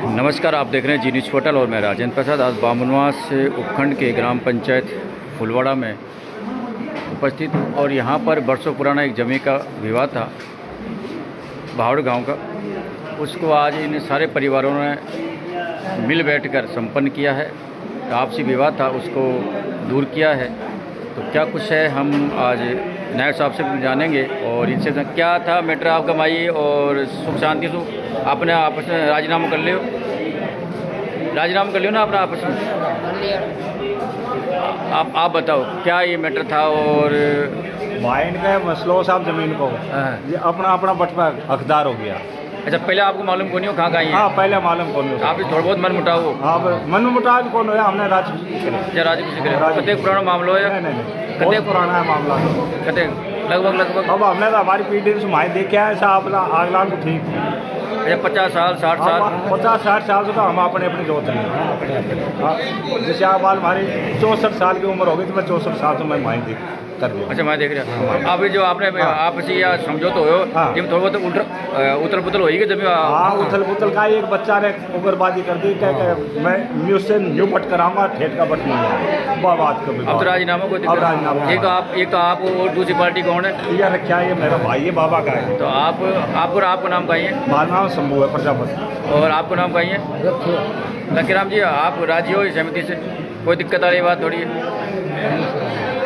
नमस्कार, आप देख रहे हैं जी न्यूज़ पोर्टल और मैं राजेंद्र प्रसाद। आज बामुनवास उपखंड के ग्राम पंचायत फुलवाड़ा में उपस्थित हूँ और यहाँ पर बरसों पुराना एक जमीन का विवाद था भावड़ गांव का। उसको आज इन सारे परिवारों ने मिल बैठकर संपन्न किया है। आपसी विवाद था, उसको दूर किया है। तो क्या कुछ है हम आज नायब साहब से जानेंगे और इनसे क्या था मैटर आपका माई और सुख शांति से आपने आपस में राजीनामा कर लियो ना अपना आपस में। आप बताओ क्या ये मैटर था। और माइंड का मसलो साहब जमीन को ये अपना बटवा हकदार हो गया। अच्छा, पहले आपको मालूम कौन हो कहाँ का है? हाँ, पहले मालूम कौन हो। आप थोड़ा बहुत मन मुटाव हो? हाँ, मन मुटाव कौन हो, हमने राजपूत कते पुराना मामला है? नहीं, कते पुराना है मामला। कते लगभग अब हमने तो हमारी पीढ़ी से माई देखे हैं साहब अगला को ठीक। 50 साल 60 साल 50-60 साल से तो हम अपने जोत हैं। जैसे आप हमारी 64 साल की उम्र होगी तो मैं 64 साल से मैं माई देख कर दिया। अच्छा, मैं देख रहा। अभी जो आपने आपसी या समझौता हो जिम थोड़ा बहुत उथल पुथल होगी जमीन। हाँ, उथल पुथल का एक बच्चा ने उग्रबादी कर दी। मैं न्यू से न्यू बट कराऊंगा, ठेठ का बट नहीं है बात कभी। अब तो राजीनामा को एक आप और दूसरी पार्टी कौन है? यह रखा है, ये मेरा भाई है, बाबा का है। तो आपको नाम का ही है? हमारा नाम शंभू है प्रजापति। और आपको नाम का ही है? लकीराम जी, आप राजी हो इस समिति से? कोई दिक्कत आ रही बात थोड़ी है?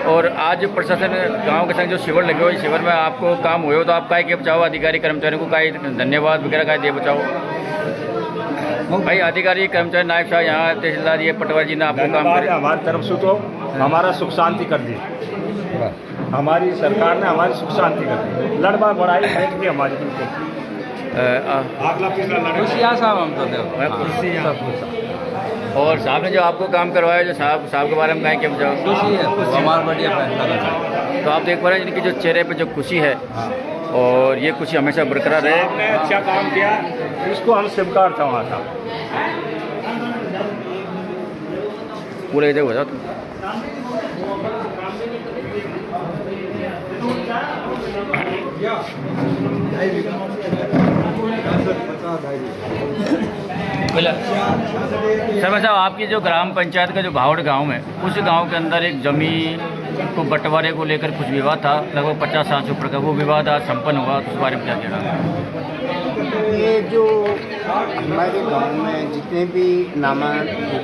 और आज प्रशासन गांव के संग जो शिविर लगे हुए, शिविर में आपको काम हुए हो तो आप क्या बचाओ? अधिकारी कर्मचारियों को क्या धन्यवाद वगैरह क्या दे बचाओ? भाई अधिकारी कर्मचारी नायब साहब यहाँ तहसीलदार ये पटवारी जी ने आपको काम करे हमारी तरफ से तो हमारा सुख शांति कर दी। हमारी सरकार ने हमारी सुख शांति कर दी। लड़बा बड़ाई बैठ के हमारी और साहब ने जो आपको काम करवाया, जो साहब के बारे में कहें क्या बचाओ? खुशी है, हमारा बढ़िया फैसला करना। तो आप देख पा रहे हैं इनकी जो चेहरे पे जो खुशी है और ये खुशी हमेशा बरकरार रहे। आपने अच्छा काम किया, इसको हम स्वीकार था वहाँ था पूरे इधर हो जाओ तुम। सर साहब, आपकी जो ग्राम पंचायत का जो भावड़ गांव है, उस गांव के अंदर एक जमीन को बंटवारे को लेकर कुछ विवाद था, लगभग 50 साल से ऊपर का। वो विवाद आज संपन्न हुआ, तो उस बारे में क्या कहना? ये जो हमारे गांव में जितने भी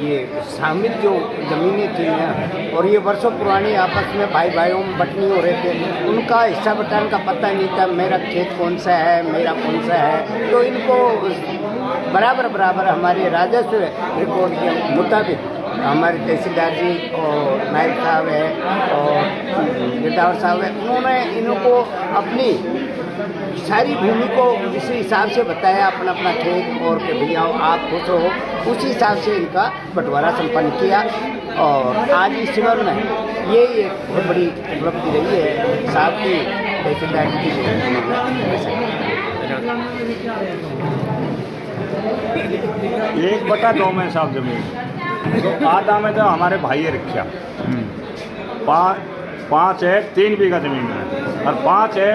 ये शामिल जो ज़मीनें थी ना, और ये वर्षों पुरानी आपस में भाई भाइयों में बटनी हो रहे थे, उनका हिस्सा बटाने का पता नहीं था। मेरा खेत कौन सा है, मेरा कौन सा है, तो इनको बराबर हमारे राजस्व रिकॉर्ड के मुताबिक हमारे तहसीलदार जी और नायब साहब है और गिरदावर साहब है, उन्होंने इनको अपनी सारी भूमि को इसी हिसाब से बताया, अपना खेत, और कि भैया आप खुश हो, उसी हिसाब से इनका बंटवारा संपन्न किया। और आज इस शिविर में ये एक बहुत बड़ी उपलब्धि रही है साहब की, तहसीलदार की। 1/2 में साहब जमीन तो आधा में तो हमारे भाई रखा। 5 है 3 बीघा जमीन में, और 5 है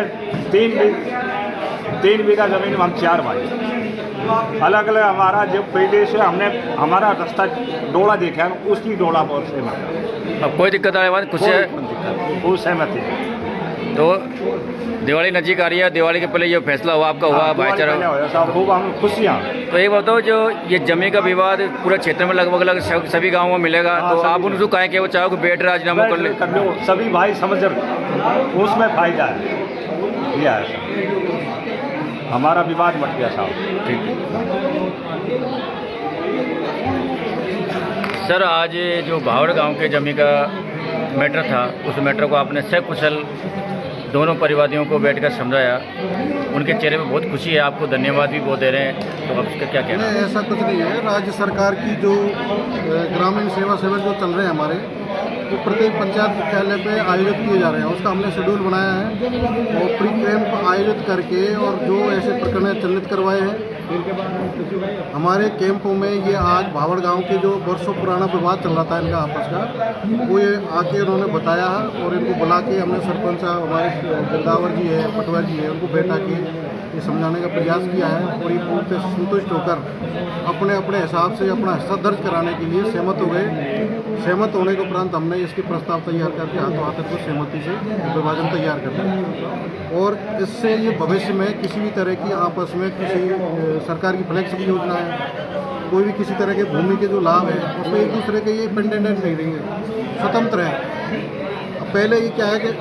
3 बीघा जमीन में हम 4 भाई अलग अलग। हमारा जो पीढ़ी से हमने हमारा रास्ता डोला देखा है, उसकी डोला बहुत सहमत। अब कोई दिक्कत आने वाली खुश है? वो सहमत है। तो दिवाली नजीक आ रही है, दिवाली के पहले ये फैसला हुआ आपका? हुआ भाईचारा साहब, खूब हम खुशियाँ। तो ये बताओ, जो ये जमीन का विवाद पूरे क्षेत्र में लगभग सभी गाँवों में मिलेगा, तो आप उनको कहें कि वो चाहो कि बेट राजीनामा कर ले? सभी भाई समझ उसमें फायदा है। यह है हमारा विवाद मट गया साहब। ठीक है सर, आज जो भावड़ गांव के जमीन का मैटर था, उस मैटर को आपने सकुशल दोनों परिवादियों को बैठकर समझाया। उनके चेहरे पे बहुत खुशी है, आपको धन्यवाद भी बहुत दे रहे हैं। तो अब इसका क्या कहना है? ऐसा कुछ नहीं है। राज्य सरकार की जो ग्रामीण सेवा सेवक जो चल रहे हैं हमारे, वो प्रत्येक पंचायत मुख्यालय पे आयोजित किए जा रहे हैं। उसका हमने शेड्यूल बनाया है और प्री कैंप आयोजित करके और जो ऐसे प्रकरण चिन्हित करवाए हैं हमारे कैंपों में। ये आज भावड़ गांव के जो वर्षों पुराना विवाद चल रहा था इनका आपस का, वो ये आके उन्होंने बताया और इनको बुला के हमने सरपंच साहब हमारे गिरदावर जी है, पटवार जी है, उनको बैठा के ये समझाने का प्रयास किया है और ये पूर्ण से संतुष्ट होकर अपने अपने हिसाब से अपना हिस्सा दर्ज कराने के लिए सहमत हो गए। सहमत होने के उपरांत हमने इसके प्रस्ताव तैयार करके हाथों हाथ को सहमति से विभाजन तैयार कर दिया और इससे ये भविष्य में किसी भी तरह की आपस में किसी सरकार की फ्लैक्स की योजना है, कोई भी किसी तरह के भूमि के जो लाभ है उसमें एक दूसरे के ये पेंडेंट नहीं रहेंगे, स्वतंत्र है। अब पहले ये क्या है कि